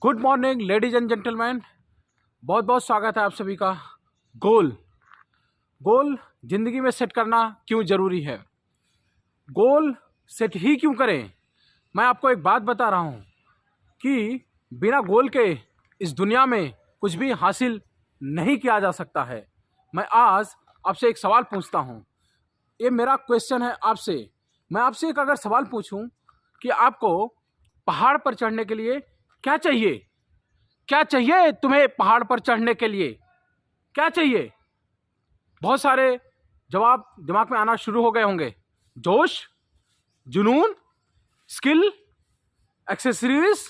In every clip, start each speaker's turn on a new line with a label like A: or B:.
A: Good morning ladies and gentleman, बहुत बहुत स्वागत है आप सभी का। गोल जिंदगी में सेट करना क्यों ज़रूरी है, गोल सेट ही क्यों करें। मैं आपको एक बात बता रहा हूँ कि बिना गोल के इस दुनिया में कुछ भी हासिल नहीं किया जा सकता है। मैं आज आपसे एक सवाल पूछता हूँ, ये मेरा क्वेश्चन है आपसे। मैं आपसे एक अगर सवाल पूछूं कि आपको पहाड़ पर चढ़ने के लिए क्या चाहिए, क्या चाहिए तुम्हें पहाड़ पर चढ़ने के लिए, क्या चाहिए? बहुत सारे जवाब दिमाग में आना शुरू हो गए होंगे। जोश, जुनून, स्किल, एक्सेसरीज,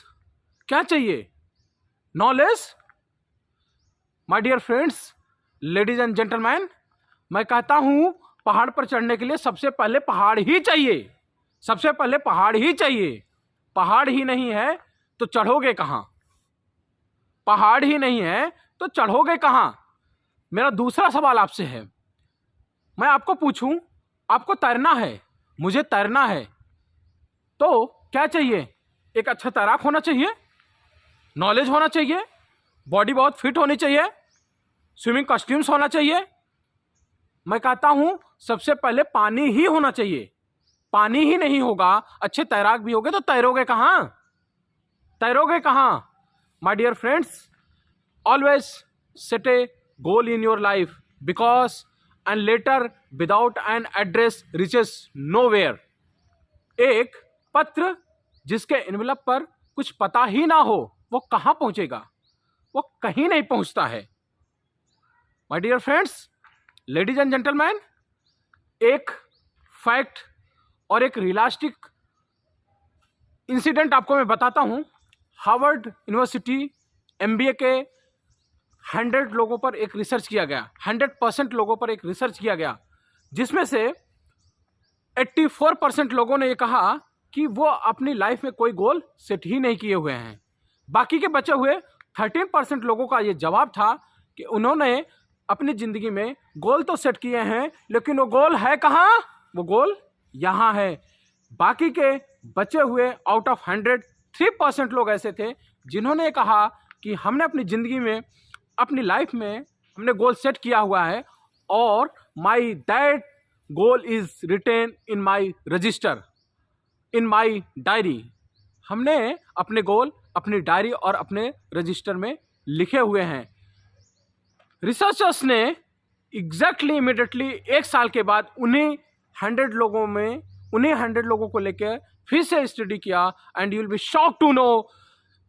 A: क्या चाहिए? Knowledge. My dear friends, ladies and gentleman, मैं कहता हूं पहाड़ पर चढ़ने के लिए सबसे पहले पहाड़ ही चाहिए। सबसे पहले पहाड़ ही चाहिए। पहाड़ ही नहीं है तो चढ़ोगे कहां? पहाड़ ही नहीं है तो चढ़ोगे कहां? मेरा दूसरा सवाल आपसे है, मैं आपको पूछूं, आपको तैरना है, मुझे तैरना है, तो क्या चाहिए? एक अच्छा तैराक होना चाहिए, नॉलेज होना चाहिए, बॉडी बहुत फिट होनी चाहिए, स्विमिंग कॉस्ट्यूम्स होना चाहिए। मैं कहता हूं सबसे पहले पानी ही होना चाहिए। पानी ही नहीं होगा, अच्छे तैराक भी होगे तो तैरोगे कहां? तैरोगे कहां? My dear friends, always set a goal in your life because and later without an address reaches nowhere. एक पत्र जिसके एनवेलप पर कुछ पता ही ना हो वो कहाँ पहुँचेगा? वो कहीं नहीं पहुँचता है। My dear friends, ladies and gentlemen, एक फैक्ट और एक रियलिस्टिक इंसिडेंट आपको मैं बताता हूँ। हार्वर्ड यूनिवर्सिटी MBA के 100 लोगों पर एक रिसर्च किया गया, 100% लोगों पर एक रिसर्च किया गया, जिसमें से 84% लोगों ने ये कहा कि वो अपनी लाइफ में कोई गोल सेट ही नहीं किए हुए हैं। बाकी के बचे हुए 13% लोगों का ये जवाब था कि उन्होंने अपनी ज़िंदगी में गोल तो सेट किए हैं लेकिन वो गोल है कहाँ? वो गोल यहाँ है। बाकी के बचे हुए आउट ऑफ 100 3% लोग ऐसे थे जिन्होंने कहा कि हमने अपनी ज़िंदगी में, अपनी लाइफ में हमने गोल सेट किया हुआ है और my that goal is written in my register, in my diary. हमने अपने गोल अपनी डायरी और अपने रजिस्टर में लिखे हुए हैं। रिसर्चर्स ने एग्जैक्टली इमीडिएटली 1 साल के बाद उन्हीं 100 लोगों को लेकर फिर से स्टडी किया and you will be shocked to know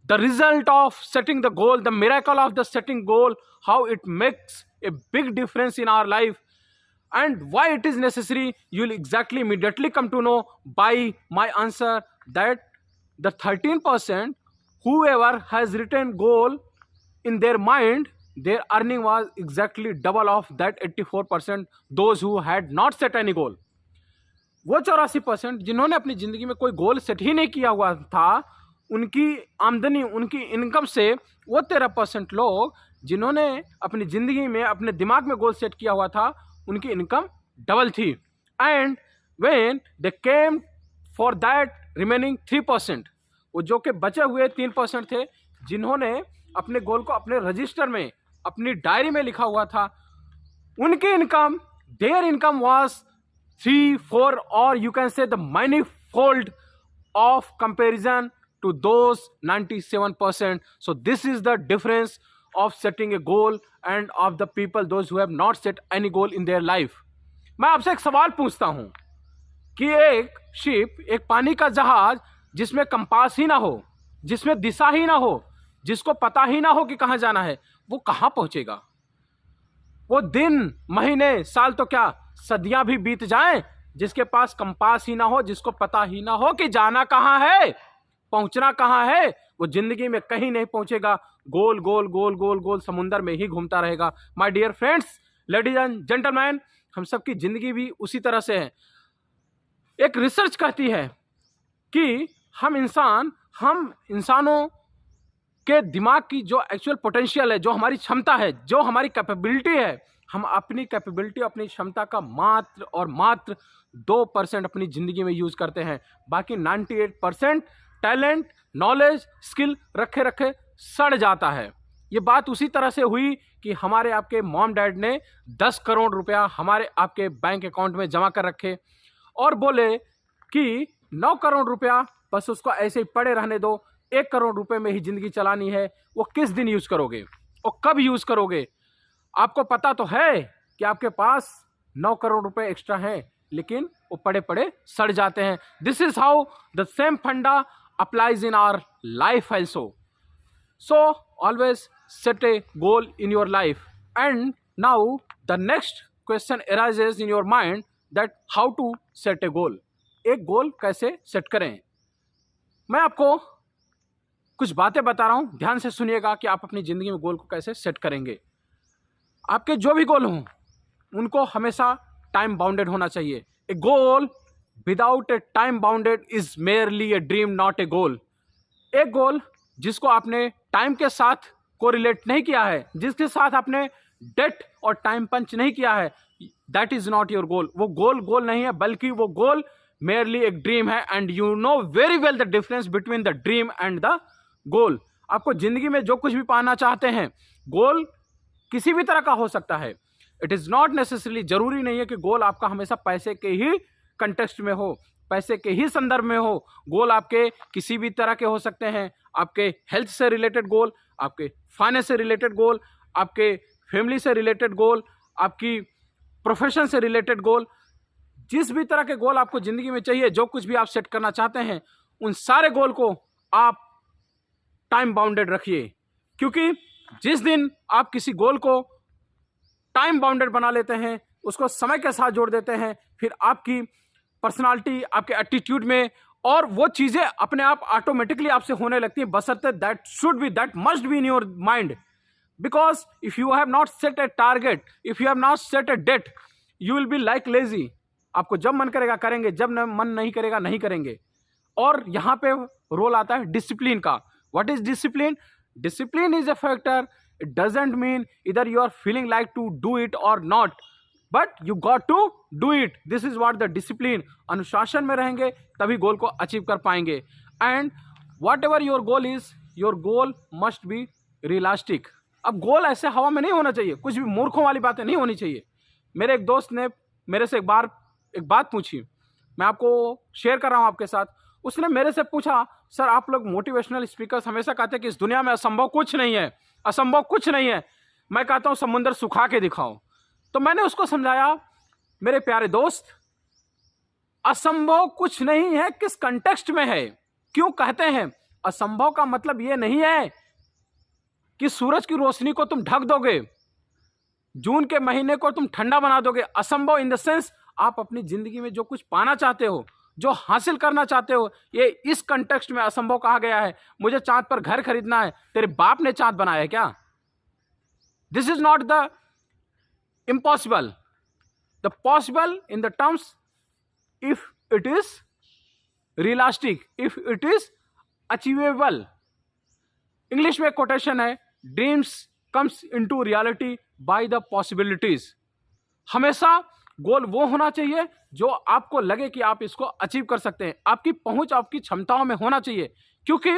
A: the result of setting the goal, the miracle of the setting goal, how it makes a big difference in our life and why it is necessary. You will exactly immediately come to know by my answer that the 13% whoever has written goal in their mind, their earning was exactly double of that 84% those who had not set any goal. वो 84% जिन्होंने अपनी ज़िंदगी में कोई goal set ही नहीं किया हुआ था, उनकी आमदनी, उनकी इनकम से वो 13% लोग जिन्होंने अपनी ज़िंदगी में अपने दिमाग में गोल सेट किया हुआ था, उनकी इनकम डबल थी। And when they came for that remaining 3%, वो जो कि बचे हुए 3% थे जिन्होंने अपने गोल को अपने रजिस्टर में, अपनी डायरी में लिखा हुआ था, उनकी इनकम, देयर इनकम वाज 3, 4 और you can say the many fold of comparison to those 97%. So this is the difference of setting a goal and of the people those who have not set any goal in their life. मैं आपसे एक सवाल पूछता हूं कि एक ship, एक पानी का जहाज जिसमें कंपास ही ना हो, जिसमें दिशा ही ना हो, जिसको पता ही ना हो कि कहां जाना है, वो कहां पहुंचेगा? वो दिन, महीने, साल तो क्या सदियां भी बीत जाएं, जिसके पास कंपास ही ना हो, जिसको पता ही ना हो कि जाना कहां है, पहुंचना कहां है, वो जिंदगी में कहीं नहीं पहुंचेगा। गोल गोल गोल गोल गोल समुंदर में ही घूमता रहेगा। My dear friends, ladies and gentleman, हम सबकी जिंदगी भी उसी तरह से है। एक रिसर्च कहती है कि हम इंसानों के दिमाग की जो एक्चुअल पोटेंशियल है, जो हमारी क्षमता है, जो हमारी कैपेबिलिटी है, हम अपनी कैपेबिलिटी, अपनी क्षमता का मात्र और मात्र 2% अपनी ज़िंदगी में यूज़ करते हैं। बाकी 98% टैलेंट, नॉलेज, स्किल रखे सड़ जाता है। ये बात उसी तरह से हुई कि हमारे आपके मॉम डैड ने 10 करोड़ रुपया हमारे आपके बैंक अकाउंट में जमा कर रखे और बोले कि 9 करोड़ रुपया बस उसको ऐसे ही पड़े रहने दो, 1 करोड़ रुपए में ही जिंदगी चलानी है। वो किस दिन यूज करोगे और कब यूज करोगे? आपको पता तो है कि आपके पास 9 करोड़ रुपए एक्स्ट्रा हैं, लेकिन वो पड़े पड़े सड़ जाते हैं। This is how the same funda applies in our life also. So always set a goal in your life. And now the next question arises in your mind that how to set a goal. एक गोल कैसे set करें? मैं आपको कुछ बातें बता रहा हूं, ध्यान से सुनिएगा कि आप अपनी जिंदगी में गोल को कैसे सेट करेंगे। आपके जो भी गोल हों उनको हमेशा टाइम बाउंडेड होना चाहिए। A goal without a time bounded is merely a dream, not a goal. एक गोल जिसको आपने टाइम के साथ कोरिलेट नहीं किया है, जिसके साथ आपने डेट और टाइम पंच नहीं किया है, that is not your goal. वो गोल नहीं है, बल्कि वो गोल मेयरली एक ड्रीम है। And you know very well the difference between the dream and the goal. आपको जिंदगी में जो कुछ भी पाना चाहते हैं, गोल किसी भी तरह का हो सकता है। इट इज नॉट नेसेसरली, जरूरी नहीं है कि गोल आपका हमेशा पैसे के ही कंटेक्स्ट में हो, पैसे के ही संदर्भ में हो। गोल आपके किसी भी तरह के हो सकते हैं। आपके हेल्थ से रिलेटेड गोल, आपके फाइनेंस से रिलेटेड गोल, आपके फैमिली से रिलेटेड गोल, आपकी प्रोफेशन से रिलेटेड गोल, जिस भी तरह के गोल आपको जिंदगी में चाहिए, जो कुछ भी आप सेट करना चाहते हैं, उन सारे गोल को आप टाइम बाउंडेड रखिए। क्योंकि जिस दिन आप किसी गोल को टाइम बाउंडेड बना लेते हैं, उसको समय के साथ जोड़ देते हैं, फिर आपकी पर्सनालिटी, आपके एटीट्यूड में और वो चीजें अपने आप ऑटोमेटिकली आपसे होने लगती है, बशर्ते that must be in your mind. Because if you have not set a target, if you have not set a date, you will be like lazy. आपको जब मन करेगा करेंगे, जब मन नहीं करेगा नहीं करेंगे। और यहां पे रोल आता है डिसिप्लिन का। What is discipline? Discipline is a factor. It doesn't mean इधर you are feeling like to do it or not, but you got to do it. This is what the discipline. अनुशासन में रहेंगे तभी goal को achieve कर पाएंगे। And whatever your goal is, your goal must be realistic. अब goal ऐसे हवा में नहीं होना चाहिए, कुछ भी मूर्खों वाली बातें नहीं होनी चाहिए। मेरे एक दोस्त ने मेरे से एक बात पूछी, मैं आपको शेयर कर रहा हूं आपके साथ। उसने मेरे से पूछा, सर आप लोग मोटिवेशनल स्पीकर्स हमेशा कहते हैं कि इस दुनिया में असंभव कुछ नहीं है, असंभव कुछ नहीं है। मैं कहता हूं समुद्र सुखा के दिखाओ। तो मैंने उसको समझाया, मेरे प्यारे दोस्त, असंभव कुछ नहीं है किस कंटेक्स्ट में है। क्यों कहते हैं असंभव? का मतलब यह नहीं है कि सूरज की रोशनी को तुम ढक दोगे, जून के महीने को तुम ठंडा बना दोगे। असंभव इन द सेंस आप अपनी जिंदगी में जो कुछ पाना चाहते हो, जो हासिल करना चाहते हो, ये इस कंटेक्स्ट में असंभव कहा गया है। मुझे चांद पर घर खरीदना है, तेरे बाप ने चांद बनाया है क्या? This is not the impossible. The possible in the terms if it is realistic, if it is achievable. English में कोटेशन है, dreams comes into reality by the possibilities. हमेशा गोल वो होना चाहिए जो आपको लगे कि आप इसको अचीव कर सकते हैं, आपकी पहुंच आपकी क्षमताओं में होना चाहिए। क्योंकि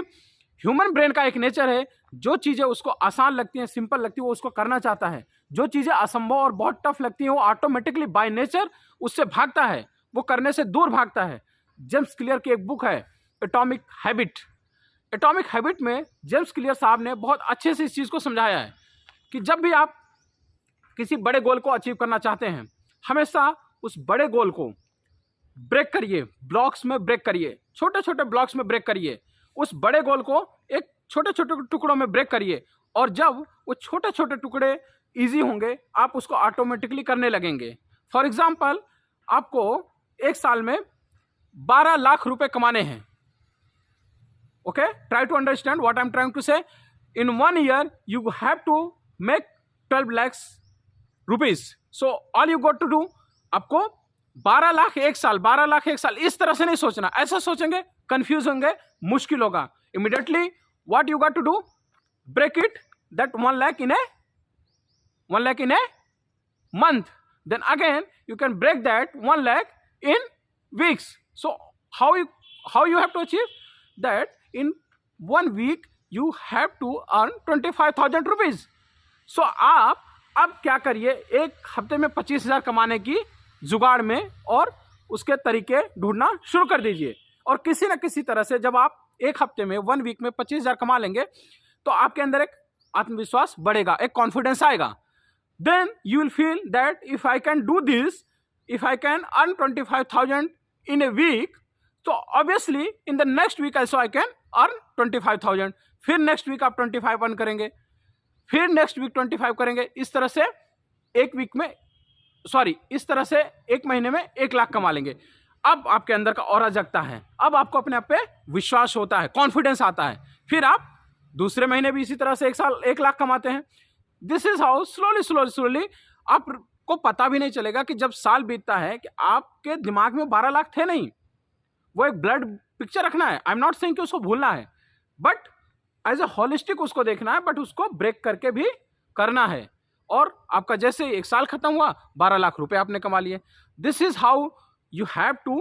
A: ह्यूमन ब्रेन का एक नेचर है, जो चीजें उसको आसान लगती हैं, सिंपल लगती है, वो उसको करना चाहता है। जो चीजें असंभव और बहुत टफ लगती हैं, वो ऑटोमेटिकली बाय नेचर उससे भागता है, वो करने से दूर भागता है। जेम्स क्लियर की एक बुक है एटॉमिक हैबिट। एटॉमिक हैबिट में जेम्स क्लियर साहब ने बहुत अच्छे से इस चीज को समझाया है कि जब भी आप किसी बड़े गोल को अचीव करना चाहते हैं, हमेशा उस बड़े गोल को ब्रेक करिए, ब्लॉक्स में ब्रेक करिए, छोटे छोटे ब्लॉक्स में ब्रेक करिए। उस बड़े गोल को एक छोटे छोटे टुकड़ों में ब्रेक करिए, और जब वो छोटे छोटे टुकड़े इजी होंगे, आप उसको ऑटोमेटिकली करने लगेंगे। फॉर एग्जाम्पल, आपको एक साल में 12 लाख रुपए कमाने हैं। Okay, try to understand what I am trying to say. In 1 year you have to make 12 lakhs rupees. So all you got to do, आपको 12 लाख एक साल, 12 लाख एक साल, इस तरह से नहीं सोचना। ऐसा सोचेंगे कंफ्यूज होंगे, मुश्किल होगा। Immediately what you got to do, break it that 1 lakh in a month. Then again you can break that 1 lakh in weeks. So how you have to achieve that? In 1 week you have to earn 25,000 rupees. So आप अब क्या करिए, एक हफ्ते में 25,000 कमाने की जुगाड़ में और उसके तरीके ढूंढना शुरू कर दीजिए। और किसी न किसी तरह से जब आप एक हफ्ते में 1 वीक में 25,000 कमा लेंगे तो आपके अंदर एक आत्मविश्वास बढ़ेगा, एक कॉन्फिडेंस आएगा। Then you will feel that if I can do this, if I can earn 25,000 in a week, तो obviously in the next week also I can earn 25,000। फिर नेक्स्ट वीक आप 25 अर्न करेंगे, फिर नेक्स्ट वीक 25 करेंगे। इस तरह से इस तरह से एक महीने में 1 लाख कमा लेंगे। अब आपके अंदर का ऑरा जगता है, अब आपको अपने आप पे विश्वास होता है, कॉन्फिडेंस आता है। फिर आप दूसरे महीने भी इसी तरह से 1 लाख कमाते हैं। दिस इज हाउ स्लोली आपको पता भी नहीं चलेगा कि जब साल बीतता है कि आपके दिमाग में 12 लाख थे नहीं। वो एक ब्लड पिक्चर रखना है। आई एम नॉट सेइंग कि उसको भूलना है, बट एज ए होलिस्टिक उसको देखना है, बट उसको ब्रेक करके भी करना है। और आपका जैसे 1 साल खत्म हुआ, 12 लाख रुपए आपने कमा लिए। This is how you have to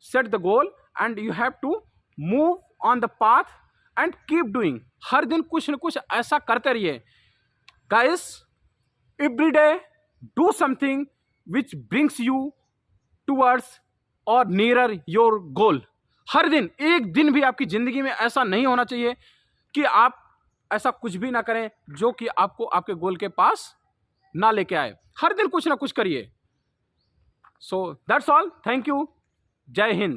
A: set the goal and you have to move on the path and keep doing। हर दिन कुछ न कुछ ऐसा करते रहिए। Guys, every day do something which brings you towards or nearer your goal। हर दिन, एक दिन भी आपकी जिंदगी में ऐसा नहीं होना चाहिए कि आप ऐसा कुछ भी ना करें जो कि आपको आपके गोल के पास ना लेके आए। हर दिन कुछ ना कुछ करिए। So that's all. Thank you. Jai Hind.